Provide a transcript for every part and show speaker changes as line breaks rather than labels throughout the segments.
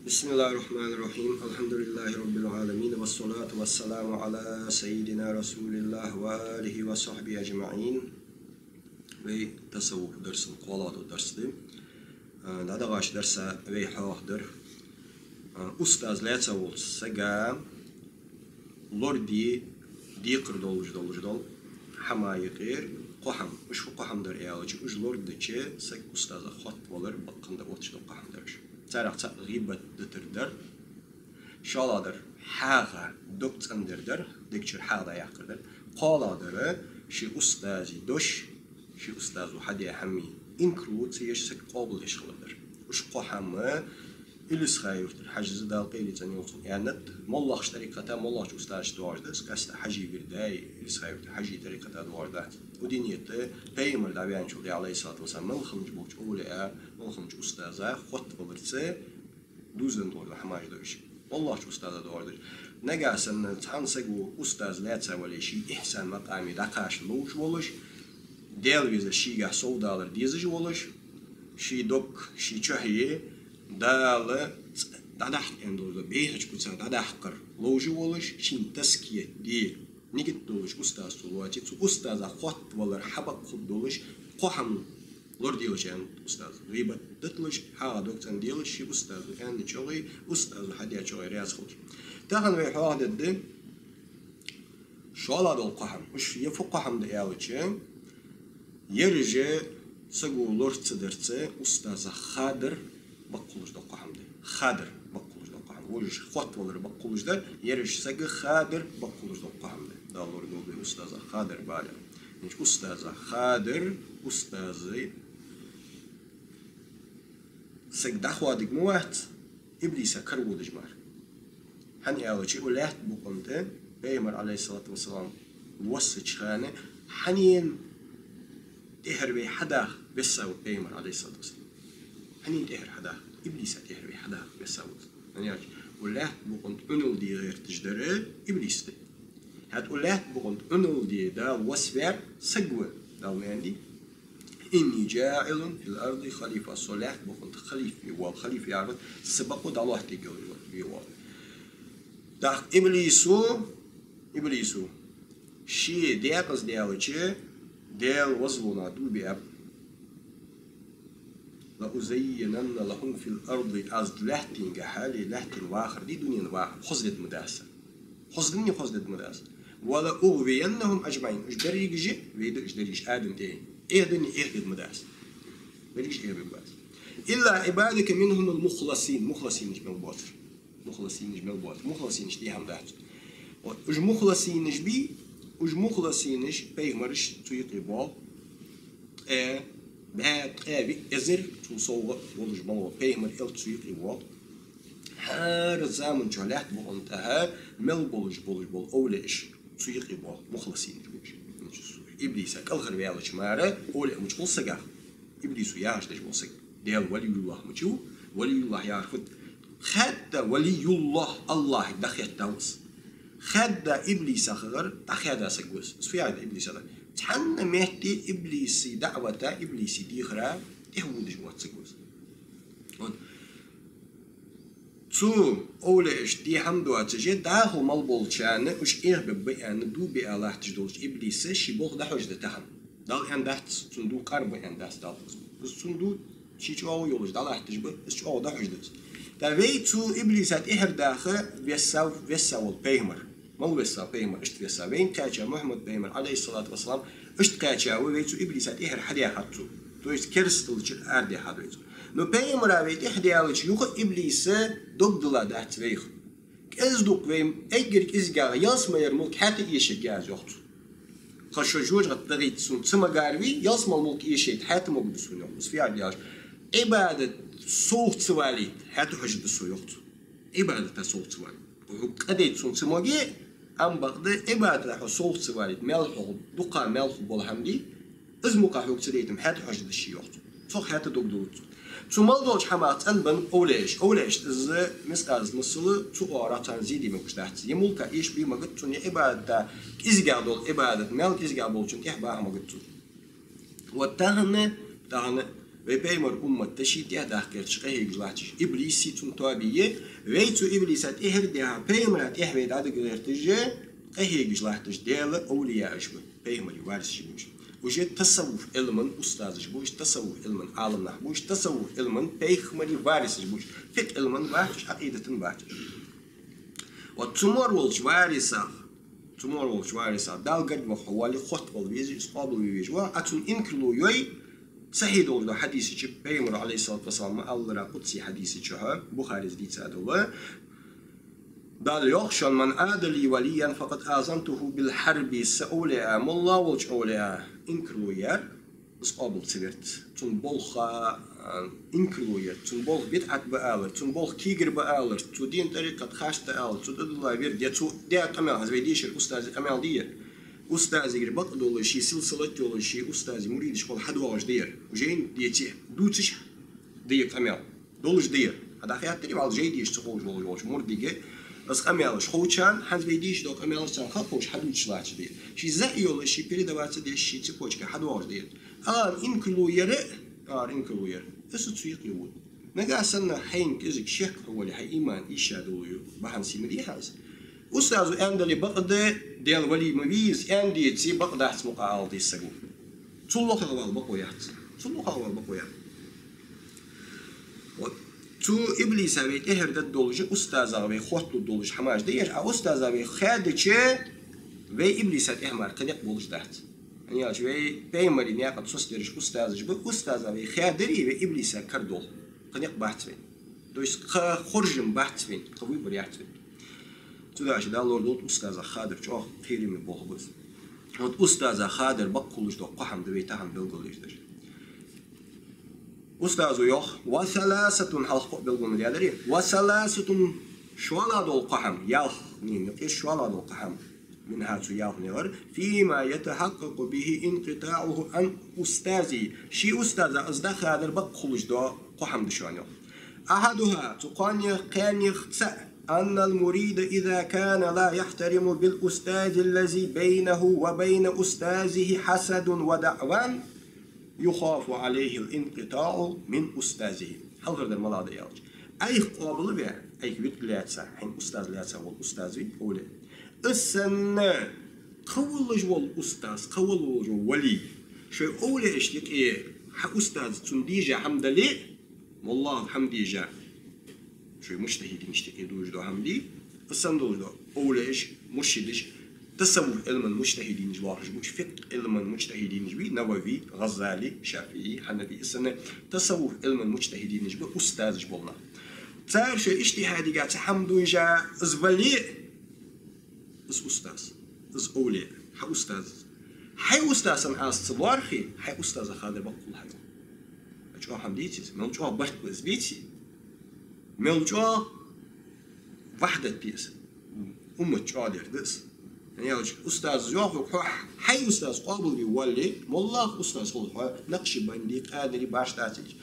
بسم الله الرحمن الرحيم الحمد لله رب العالمين والصلاة والسلام على سيدنا رسول الله وآله وصحبه أجمعين. وي تصوف درس قولات درس دي ندغاش درس وي حاضر أستاذ لا تصوف سجا لوردي ديقر دول حماية غير قحم مش قحم در إيالج وش لورد شيء سج أستاذ خط ولر بقند وتش قحم درش تعرف غيبة دتردر شالادر حاجة دكت أندردر دكتور حاجة يحقدر قالادر شي أستاذي دوش شي أستاذ وحدي حمي إنكرود سيش سك قابل يشغلدر وش قحم إلس خايفتر حجز دال قيلي تنيوتن يعني ملاش طريقة ملاش أستاذ دوارده سكست حجي برداي إلس خايفتر حجي طريقة دوارده ودينيته بيمر دعوان شو عليه الصلاة والسلام من خمج بوج أولى من خمج أستاذة خط ببرسة دوزن دور حماج دوش والله شو أستاذ دوارده نجاس إن تحنسجو أستاذ لا تسوي شيء إحسان مقامي دقاش لوش ولش ديل ويز شيء جه $100 ديزج ولش شيء دوك شيء شهية دال دادح إندور بيهج كتير دادح كر لوج ولش شيء تسكية دي نيجت دولش أستاذ طلواتي أستاذ خط ولا حبق خد دولش قحم لورد ديلش يعني أستاذ غيبة دتلش حا دكتور ديلش شيء أستاذ يعني شغلي أستاذ حديا شغلي رياض خلش تاخن ويا حواد الدم شو على دول قحم وش يفوق قحم ديالش يرجع سجو لورد صدرته أستاذ خادر بقولش دول قحم ده خادر بقولش دول قحم وش خط ولا بقولش ده يرجع سجو خادر بقولش دول قحم ده دالور نوبي أستاذ خادر بالي مش أستاذ خادر أستاذي سك دخوة دجموات إبليس كربو دجمار هني أول شيء ولات بقنته بيمر عليه الصلاة والسلام وصل خانة حنين تهربي حدا بسوا بيمر عليه الصلاة والسلام حنين تهر حدا إبليس تهربي حدا بسوا هني أول ولات بقنت أنو دي غير تجدره إبليس ده هتقول له بقول إنه دي دا وسفر سجوة دا عندي إني جاعل في الأرض خليفة صلاح بقول خليفة والخليفة يعرف سبقوا دا الله تجول بيوال دا إبليسو شيء دياقز ديالوجه ديال وزلنا دو بياب لأزينن لهم في الأرض أز لحتين جحالي لحتين واخر دي دنيا واخر خزدت مداسة خزدت مداسة ولا أغوينهم أجمعين إيش دريج جي ويدو إيش دريج آدم تاني إهدني إهدد مداس دريج إيه بباس إلا عبادك منهم المخلصين مخلصين إيش ملبوتر مخلصين إيش ديهم دات وإيش مخلصين إيش بي وإيش مخلصين إيش بيغمرش تيقي بال بعد بي إزر توصل ولج بال بيغمر إل تيقي بال هار الزمن جلات بقنتها مل بولج بول أولش سويق يبغى مخلصين إبليس كل خربي على شمارة أول مش قصة إبليس يعرف ليش قصة ديال ولي الله مشو ولي الله يعرف خد ولي الله دخل توس خد إبليس خغر دخل سجوس سوي هذا إبليس هذا تحن مهدي إبليس دعوة إبليس دي خرا يهود جوات سجوس تو أولش دي حمدو أتجي داخل مالبول شانه وش إيه ببيان دو بيالله تجدولش إبليس شي بوخ ده حجد تهم دال عندات صندوق قرب عندات دال الصندوق شي شو يولش دال تجبر شو ده حجد تبي تو إبليس إيه داخل بيساو البيمر ما هو بيساو بيمر إشت بيساو بين كاتشا محمد بيمر عليه الصلاة والسلام إشت كاتشا وبيتو إبليس إيه حديا حطو تو كرستلش أردي حدويتو نو بيمر أبيت إحدى أولش يوخ إبليس دقدلا دات ويخ كأز دق ويم أجر إزجار ياسما يرملك حتى يشيء جاز يخط خشوا جوج غتدريت سون سما قاربي ياسما الملك يشيء حتى ما بدسون يخلص في عدياش إبادة صوت سوالي حتى حجد السو يخط إبادة صوت سوالي وقديت سون سما جي أم بقدر إبادة صوت سوالي ملح دقة ملح بالحمدي إزمك حوك تريتم حتى حجد الشيء يخط صح حتى دقدلت ثم الدولش حمات أنبن أولش إز مسألة مسألة تقارا تنزيدي من كشتات يملك إيش بي مقتون إبادة إزجادول إبادة ملك إزجادول شن إحباها مقتون والتهنة ve peymer ummet teşitiyah dahker çıkayık lahtiş iblisi tun tabiye ve tu iblisat ehir deha peymerat ehved adı gülertice kahiyık lahtiş değerli evliya işbi peymeri varis işmiş. Bu şey tasavvuf ilmin ustazı bu iş tasavvuf ilmin alimler bu iş tasavvuf ilmin peymeri varis bu iş fik ilmin varis akidetin varis. Ve tumor varisa dalgad ve havali khot ol vizi isqabul vizi ve atun inklu yoy sahih oldu hadisi ki Peygamber aleyhissalatü vesselam Allah'a kutsi hadisi ki Bukhari ziditsadı ve dal yakhshan man adli waliyan faqad azantuhu bil harbi sa'ula mullah wal awla inklu yer isqabul sibert tun bolha inklu yer tun bol bid'at ba'alır tun bol kigir ba'alır tu din tariqat khashta al tu dadullah bir de tu de kamel hazvedişir ustaz kamel diye ustazi gir bak dolu şey silsilat dolu şey ustazi murid şkol hadwaj diye وجين ديتي دوتش دي kamel doluş diye hada hayatları val jey diye çıkıyor yol murdige as kamel şoçan hazvediş do kamel san khapoş haduçlaç diye şey za yolu şey передаваться diye şey çıpoçka hadwaj diye an inklu yere inklu yer اسو تسويق يود نقاسنا حين كزك شك هو اللي هي إيمان إيشادو بحن سيمري هذا أستاذ أندلي بقدة ديال ولي مبيز أندي تي بقدة اسمه قاعدي السجون تلوخ الوال بقويات تلوخ الوال بقويات تو إبليس أبي إهرد الدولج أستاذ أبي خوت الدولج حماش ديش أستاذ أبي خادش ve İblisat ihmar kadık buluş daht. Yani şöyle peygamberin ya kad sostiriş ustazı bu ustaza ve khadiri ve İblisa kardol. Kadık bahtven. Dois khorjum bahtven. Kavu buryahtven. Tudaş da lordul ustaza khadir çok qirimi boğbuz. Ot ustaza khadir bakkuluş da qaham da ve taham bilgilişdir. Ustazı yok. Ve salasatun halq bilgilişdir. Ve salasatun şualadul qaham. Yah ne şualadul qaham. من هاتو ياغنير فيما يتحقق به انقطاعه عن أستاذي شي أستاذ أصدق هذا البق خلوج دو قحم دشانيو أحدها تقاني قانيخ أن المريد إذا كان لا يحترم بالأستاذ الذي بينه وبين أستاذه حسد ودعوان يخاف عليه الانقطاع من أستاذه هل غير الملاذ يالج أي قابل بها أي كبيت لاتسا حين أستاذ لاتسا والأستاذي أولي السنة قولج والأستاذ قولج ولي شو أولى اشتيك إيه أستاذ تنديجة حمد لي والله حمديجة شو مجتهدين اشتيك دوج دو حمدي السنة دوج دو أولى إيش مرشدش تصوف علم المجتهدين جواهج مش فقه علم المجتهدين جبي نووي غزالي شافعي حنفي السنة تصوف علم المجتهدين جبي أستاذ جبلنا تعرف شو اجتهادي قاعد حمدوجة أزولي أستاذ أولي أستاذ هاي أستاذ أنا أصبارخي هاي أستاذ خادر بقول هاي أجوا حمديتي ملجوا بحث بيتي ملجوا وحدة بيس جوا دردس يعني أستاذ جوا هاي أستاذ قابل بيولي والله أستاذ قول نقش بنديك قادري باش تاتيج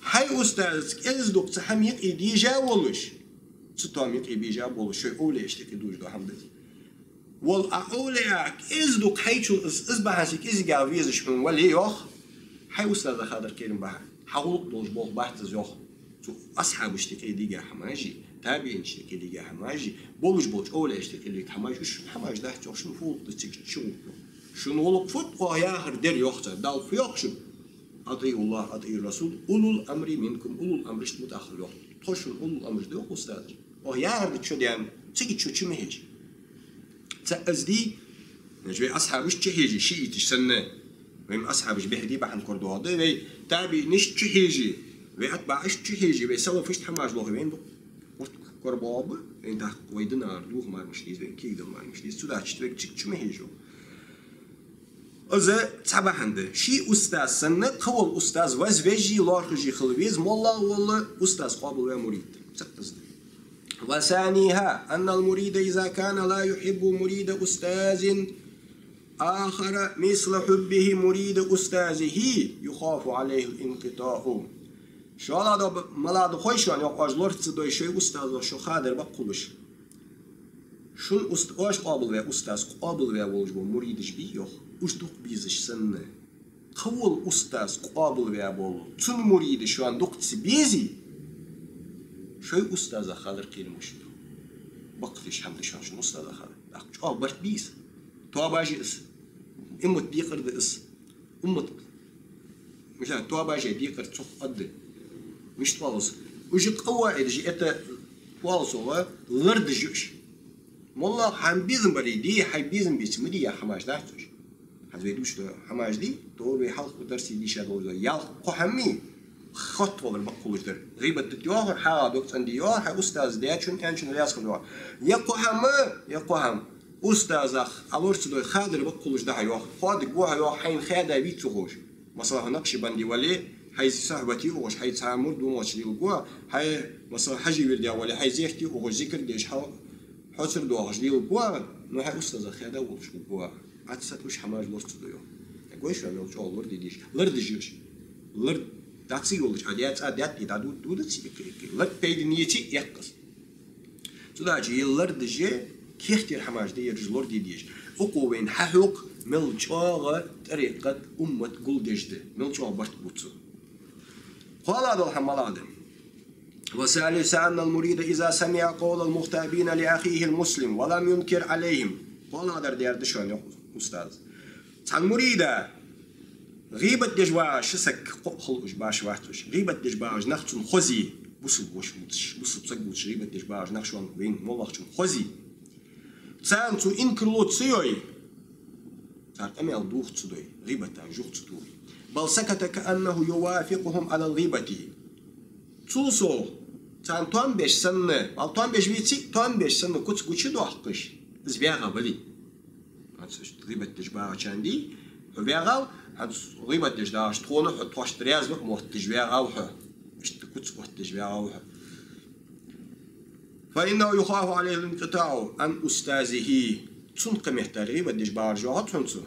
هاي أستاذ إزدق تحميق إديجا ولش ستاميق إديجا ولش شو أولي اشتكي دوج دو حمدتي والأولئك إزدق حيشون إزبحسك إزجع فيزش من ولي يخ حي أستاذ خادر كريم بحر حاول دوج بوخ بحث يخ تو أصحاب اشتكي ديجا حماجي تابعين اشتكي ديجا حماجي بولج أولى اشتكي ليك حماجي وش حماج ده يخ شنو فوق تسيك شنو ولق فوق ويا هردر يخته دال في يخشن أطيع الله أطيع الرسول أولو الأمر منكم أولو الأمر اشت متأخر يخ تخشون أولو الأمر ده أستاذ ويا هرد شو ديان تيجي شو مهج تأزدي نجوي أصحابش تهيجي شيء تشسنة وهم أصحابش بهدي بعن كردوها ده وي تابي نش تهيجي وأتبعش تهيجي ويسوي فيش تحماج لوه وين دو كرباب إن ده ويدنا دوه ما مشليز وين كيدو ما مشليز تداش تبيك تشو مهيجو أذا تبع عنده شيء أستاذ سنة قول أستاذ وزوجي لارخجي خلويز والله والله أستاذ قابل ومريد تأزدي وثانيها أن المريد إذا كان لا يحب مريد أستاذ آخر مثل حبه مريد أستاذه يخاف عليه الانقطاع شو هذا ملاد خويشان يقاش لورت دوي شو أستاذ وشو خادر بقولش شو أستاذ قابل و أستاذ قابل و وجب مريد جبي يخ وش دوق بيزش سنة قول أستاذ قابل بيابول تون مريد شو عن دكتس بيزي شو أستاذ خالر قيل مشتو بقتش حمد شو أستاذ خالر أخ برت بيس تو باجي اس إمت ديقر دس أمت مش تو باجي ديقر تخ قد مش توالص وجي قواعد جي أتا توالص هو لرد جوش والله حنبيزم بريدي حيبيزم بيسمدي يا حماش داعتوش هزويدوش حماش دي دور حلق درسي دي شغل يا قحمي خطوة بالبقول در غيبة الديوار حا دكتور انديوار حا أستاذ دياتشون كانشون رياض خلوه يا قحم أستاذ أخ ألورس دو خادر بقولش ده يو خاد جوه يو حين خادا بيتوش مثلا نقش بندي ولي هاي صاحبتي وش هاي تعامل دومش ديال جوه هاي مثلا حاجة وردي ولا هاي زيختي وش ذكر ديش حصر دوغش ديال جوه نو هاي أستاذ خادا وش جوه عتسات وش حماج لورس دو يو قويش ولا وش أول وردي ديش لرد جيش لرد داتسي يولش عاديات يدادو دودتسي لرد بيد نيتي يقص تداجي لرد جي كيختير حماج دي يرجلور دي ديش أقوين ححوق ملجاغة طريقة أمة قول ديجده ملجاغة برت بوتسو قال هذا الحمال هذا وثالثا أن المريد إذا سمع قول المغتابين لأخيه المسلم ولم ينكر عليهم قال هذا ديار دشون يا أستاذ تان مريدة غيبة دجواج شسك خلوش باش واحتوش غيبة دجواج نختون خزي بوسو بسق بوش غيبة دجواج نخشون وين مولخشون خزي تان تو إنكرلو تسيوي تان أميل دوخ تسدوي غيبة تان جوخ تسدوي بل سكت كأنه يوافقهم على الغيبة توسو تان توان بيش سنة بل توان بيش بيتي توان بيش سنة كتس كتش دوحقش زبيغا بلي غيبة دجواج عندي وبيغاو غيبة دجواج تخونه حطوش ترياز بك موت دجواج وحه كتس موت دجواج وحه فإنه يخاف عليه الانقطاع عن أستاذه تنق محتري بديش بارجوها تنسو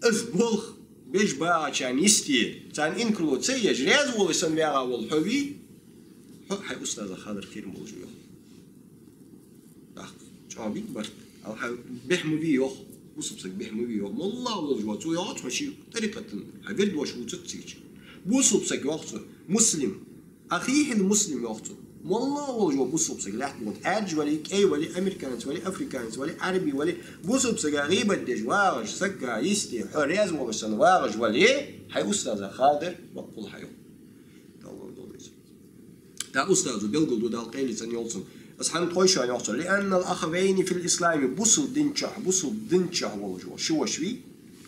أزبوخ بيش باعشان يستي تان إنكلو تسيج رياز ولسان بيغا والحوي حي أستاذ خادر خير موجوه شعبي برد أو حي بيحمو بيوخ بوسبسك بيحمو بيوخ والله والجوه تو يوخ ماشي طريقة حي برد وشو تتسيج بوسبسك يوخ مسلم أخيه المسلم يوخ والله والله بوسو بسق لا تقول أرج ولي كي ولي أمريكانس ولي أفريكانس ولي عربي ولي بوسو بسق غيبة دجواج سكا يستي حريز وغسن واغج ولي هاي أستاذ خادر بقول هايو تا أستاذ بيلقل دو دال قيلي سن يولسن أصحان طويشان يوصل لأن الأخوين في الإسلام بوسو دنشا والله شو شوي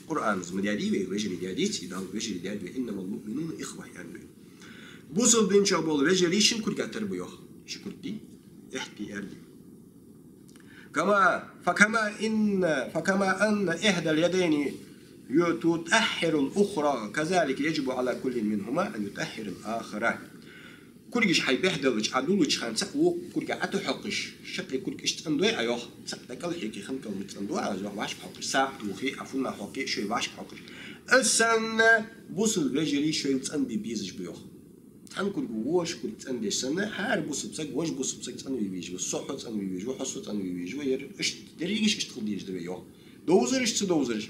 قرآن زمديادي ويجري دياديتي دال ويجري ديادي إنما المؤمنون إخوة يعني بوصل بين شابول وجري شن كل قتر بيوخ شكرتي احتي أردي فكما أن إحدى اليدين تؤخر الأخرى كذلك يجب على كل منهما أن يؤخر الآخرة كل جيش حي بيحدلش عدولش خان سقو كل جا أتحقش شكل كل جيش تندوي أيوه سقتك الحكي خم كم تندوي أيوه باش بحقش ساعة وخي عفونا حقي شوي باش بحقش السنة بوصل وجري شوي تندي بيزج بيوخ تنقول وش كنت عندي سنة حارب وسبسك وش بسبسك تنوي بيجي والصحة تنوي بيجي وحصة تنوي بيجي وير إيش دريجش إيش تقول ديش دبيوه دوزرش تدوزرش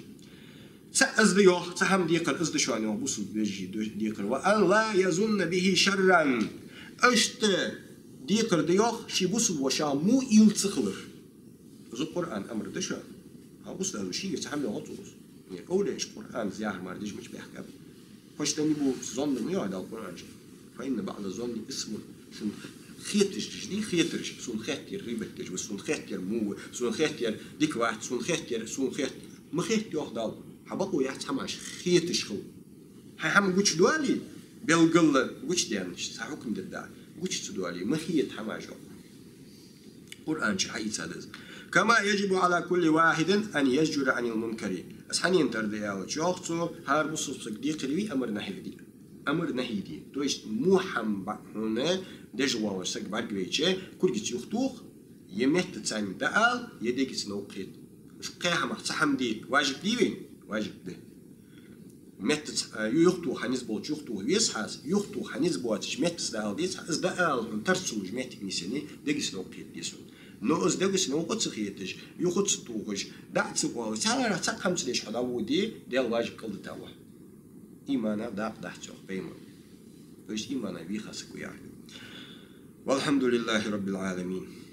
سأز بيوه سهم ديقر إزد شواني وبسب بيجي ديقر وأن لا يظن به شرا إشت ديقر ديوه شي بسب وشا مو يلتخلر ذو القرآن أمر دشا هبص له شيء يتحمل غطوس يعني أولش قرآن زيار ما رديش مش بيحكي فاش تنبو ظن مياه ده القرآن فإن بعد الظن اسم سن خيتش جدي خيترش سن خيتر ريبتش وسن خيتر مو سن خيتر ديك واحد سن خيتر ما خيت ياخدال حبقوا يحت حماش خيتش خو هم قوش دوالي بيلقل قوش ديانش حكم ددا قوش دوالي ما خيت حماش قرآن شحي سادس كما يجب على كل واحد أن يزجر عن المنكر أسحنين ترديا وشوختو هاربو صديق لي أمر نهيدي تويش موحم هنا دجوا وسق بعد بيجي كل جت يختوخ يمت تساني دال يديك سنوقيت مش قاها ما صحمدي واجب ديوين واجب ده مت يختو حنزبو يختو يسحاس يختو حنزبو مت دال ديس از دال ترسو جمعت نسني ديك سنوقيت ديسون نو از ديك سنوقت سخيتش يخد ستوغش دعت سقوا سالا تقمت ليش حدا ودي ديال واجب كل تاوه имана дахчо пейма. То есть имана вихаску я. Вальхамдулиллахи раббил аламин.